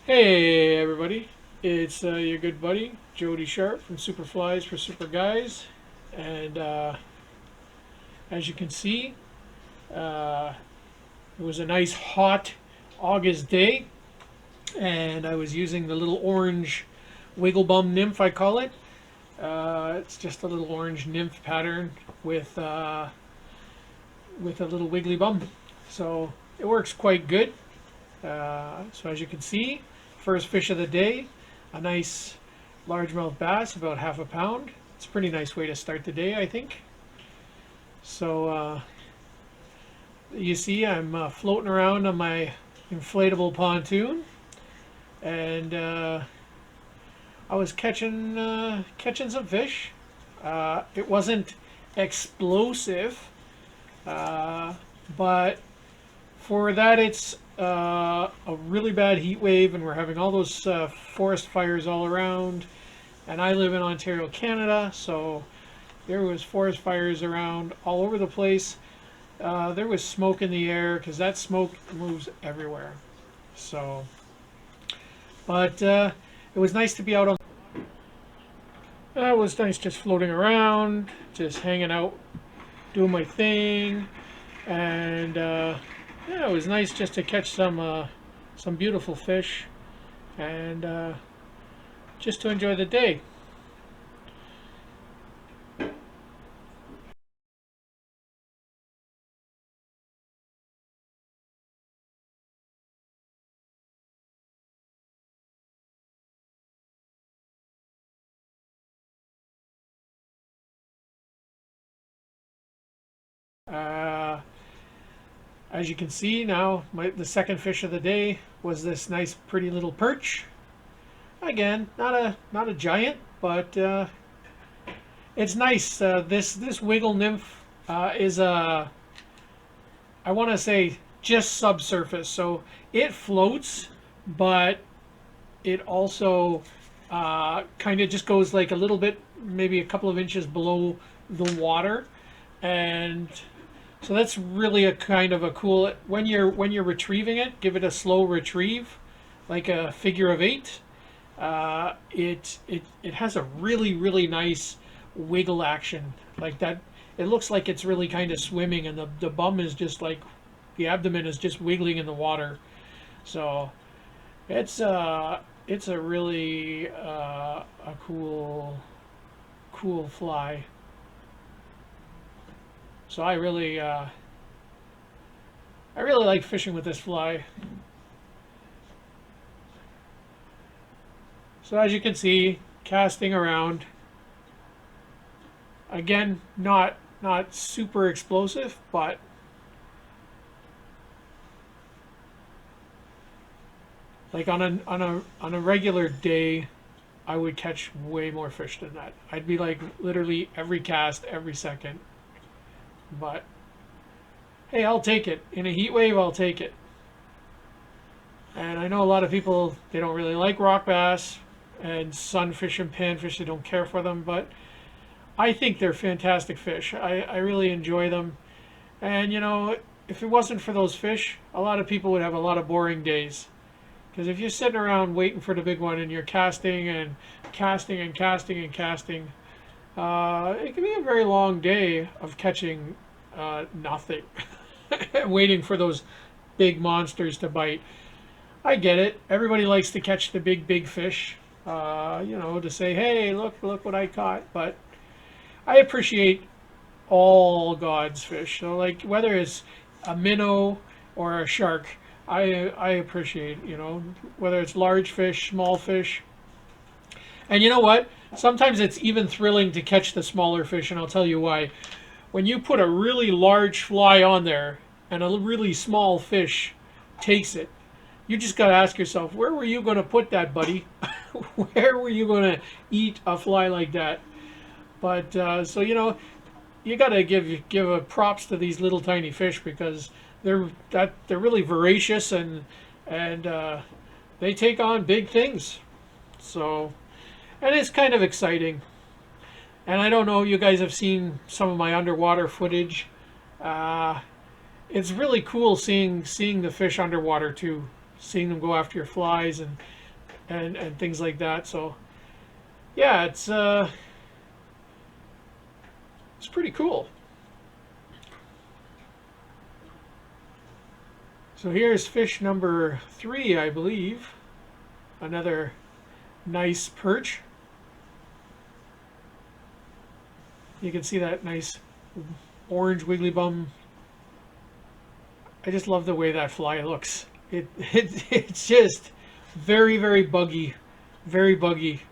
Hey everybody, it's your good buddy Jody Sharp from Superflies for Super Guys, and as you can see, uh, it was a nice hot August day, and I was using the little orange wiggle bum nymph I call it. It's just a little orange nymph pattern with a little wiggly bum, so it works quite good. So as you can see, first fish of the day, a nice largemouth bass, about half a pound. It's a pretty nice way to start the day, I think. So you see, I'm floating around on my inflatable pontoon, and I was catching some fish. It wasn't explosive, but for that, it's a really bad heat wave, and we're having all those forest fires all around. And I live in Ontario, Canada, so there was forest fires around all over the place. There was smoke in the air because that smoke moves everywhere. So, but it was nice to be out on. It was nice just floating around, just hanging out, doing my thing, and yeah, it was nice just to catch some beautiful fish, and just to enjoy the day. Uh, as you can see now, the second fish of the day was this nice, pretty little perch. Again, not a giant, but it's nice. This wiggle nymph is a, I want to say, just subsurface, so it floats, but it also kind of just goes like a little bit, maybe a couple of inches below the water, and so that's really a kind of a cool. When you're retrieving it, give it a slow retrieve, like a figure of eight. It has a really nice wiggle action like that. It looks like it's really kind of swimming, and the bum is just like the abdomen is just wiggling in the water. So it's a really a cool fly. So I really like fishing with this fly. So as you can see, casting around. Again, not super explosive, but like on a regular day, I would catch way more fish than that. I'd be like literally every cast, every second. But hey, I'll take it. In a heat wave, I'll take it. And I know a lot of people, they don't really like rock bass and sunfish and panfish. They don't care for them, but I think they're fantastic fish. I really enjoy them. And you know, if it wasn't for those fish, a lot of people would have a lot of boring days. Because if you're sitting around waiting for the big one and you're casting and casting and casting and casting, it can be a very long day of catching nothing, waiting for those big monsters to bite. I get it. Everybody likes to catch the big fish, you know, to say, "Hey, look what I caught." But I appreciate all God's fish. So like whether it's a minnow or a shark, I appreciate, you know, whether it's large fish, small fish. And you know what? Sometimes it's even thrilling to catch the smaller fish, and I'll tell you why. When you put a really large fly on there and a really small fish takes it, you just got to ask yourself, where were you going to put that, buddy? Where were you going to eat a fly like that? But so you know, you got to give a props to these little tiny fish because they're really voracious and they take on big things. So and it's kind of exciting. And I don't know, you guys have seen some of my underwater footage. Uh, it's really cool seeing the fish underwater too. seeing them go after your flies and things like that. So yeah, it's pretty cool. So here's fish number 3, I believe. Another nice perch. You can see that nice orange wiggly bum. I just love the way that fly looks. It's just very, very buggy, very buggy.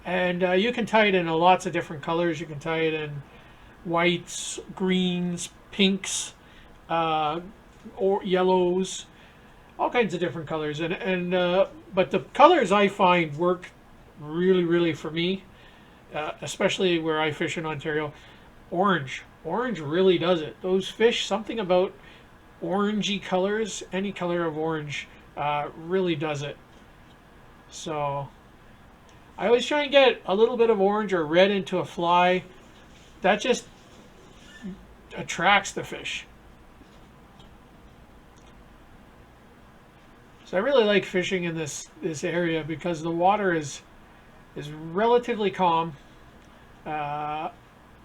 And you can tie it in lots of different colors. You can tie it in whites, greens, pinks, or yellows, all kinds of different colors. But the colors I find work really, really for me, especially where I fish in Ontario. Orange really does it. Those fish, something about orangey colors, any color of orange, really does it. So I always try and get a little bit of orange or red into a fly. That just attracts the fish. So I really like fishing in this area because the water is relatively calm,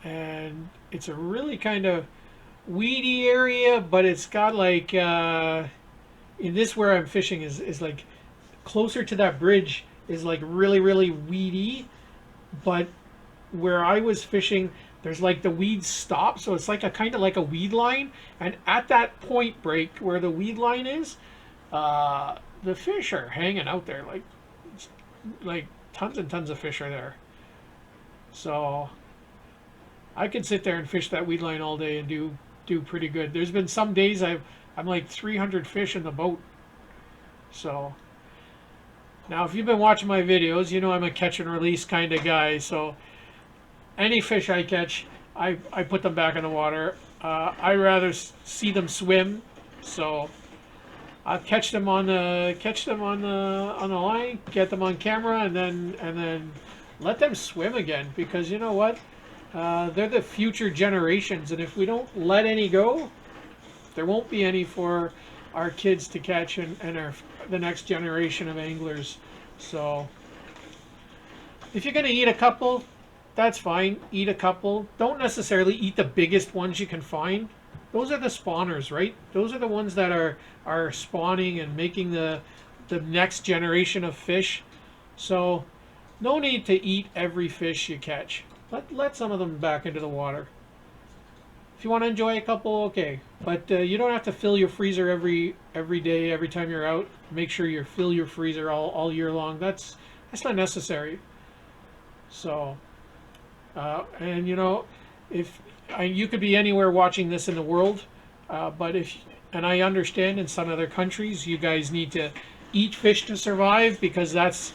and it's a really kind of weedy area, but it's got like in this where I'm fishing is like closer to that bridge is like really, really weedy, but where I was fishing there's like the weeds stop, so it's like a kind of like a weed line, and at that point break where the weed line is, the fish are hanging out there like tons and tons of fish are there. So I could sit there and fish that weed line all day and do pretty good. There's been some days I'm like 300 fish in the boat. So now if you've been watching my videos, you know I'm a catch and release kind of guy. So any fish I catch, I put them back in the water. I rather see them swim, so I'll catch them on the line, get them on camera, and then let them swim again, because you know what? They're the future generations, and if we don't let any go, there won't be any for our kids to catch and the next generation of anglers. So if you're going to eat a couple, that's fine. Eat a couple. Don't necessarily eat the biggest ones you can find. Those are the spawners, right? Those are the ones that are spawning and making the next generation of fish. So no need to eat every fish you catch. Let some of them back into the water. If you want to enjoy a couple, okay. But you don't have to fill your freezer every day, every time you're out. Make sure you fill your freezer all year long. That's not necessary. So, and you know, you could be anywhere watching this in the world, but and I understand in some other countries you guys need to eat fish to survive because that's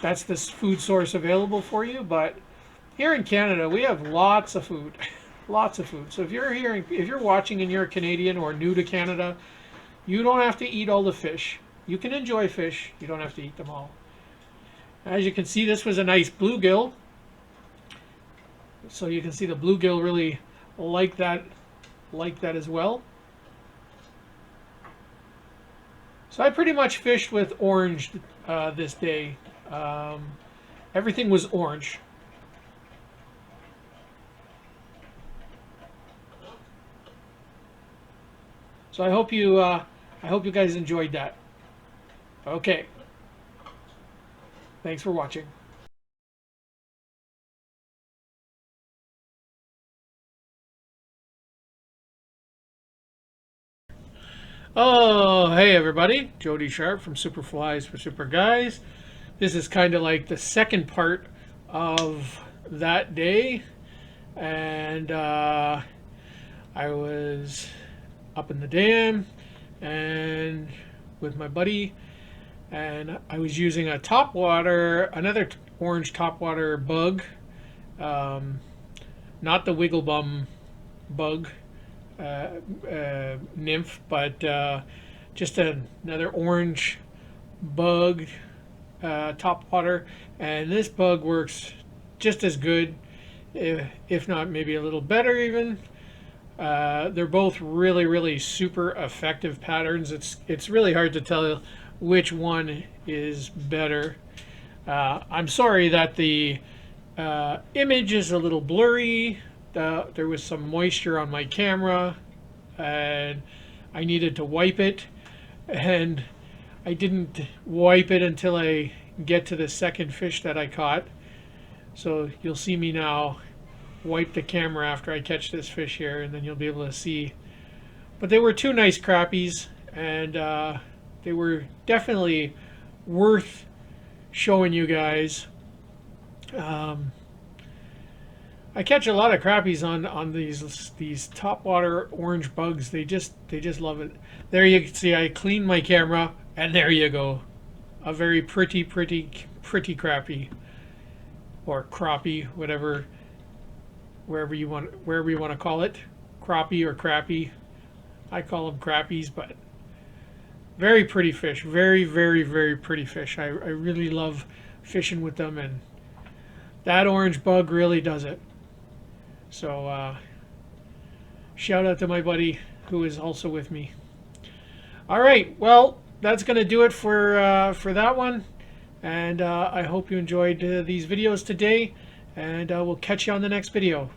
this food source available for you. But here in Canada, we have lots of food, lots of food. So if you're watching and you're a Canadian or new to Canada, you don't have to eat all the fish. You can enjoy fish. You don't have to eat them all. As you can see, this was a nice bluegill. So you can see the bluegill really like that as well. So I pretty much fished with orange this day. Everything was orange. So I hope you guys enjoyed that. Okay. Thanks for watching. Oh, hey everybody. Jody Sharp from Super Flies for Super Guys. This is kind of like the second part of that day. And I was up in the dam and with my buddy, and I was using a another orange topwater bug, not the wiggle bum bug nymph, but just another orange bug topwater, and this bug works just as good, if not maybe a little better even. They're both really, really super effective patterns. It's really hard to tell which one is better. I'm sorry that the image is a little blurry. There was some moisture on my camera, and I needed to wipe it, and I didn't wipe it until I get to the second fish that I caught. So you'll see me now wipe the camera after I catch this fish here, and then you'll be able to see. But they were two nice crappies, and they were definitely worth showing you guys. I catch a lot of crappies on these topwater orange bugs. They just love it. There you can see I cleaned my camera, and there you go, a very pretty crappie, or crappie, whatever, wherever you want to call it, crappie or crappie. I call them crappies, but very pretty fish, very pretty fish. I really love fishing with them, and that orange bug really does it. So shout out to my buddy who is also with me. All right, well, that's going to do it for that one, and I hope you enjoyed these videos today, and we'll catch you on the next video.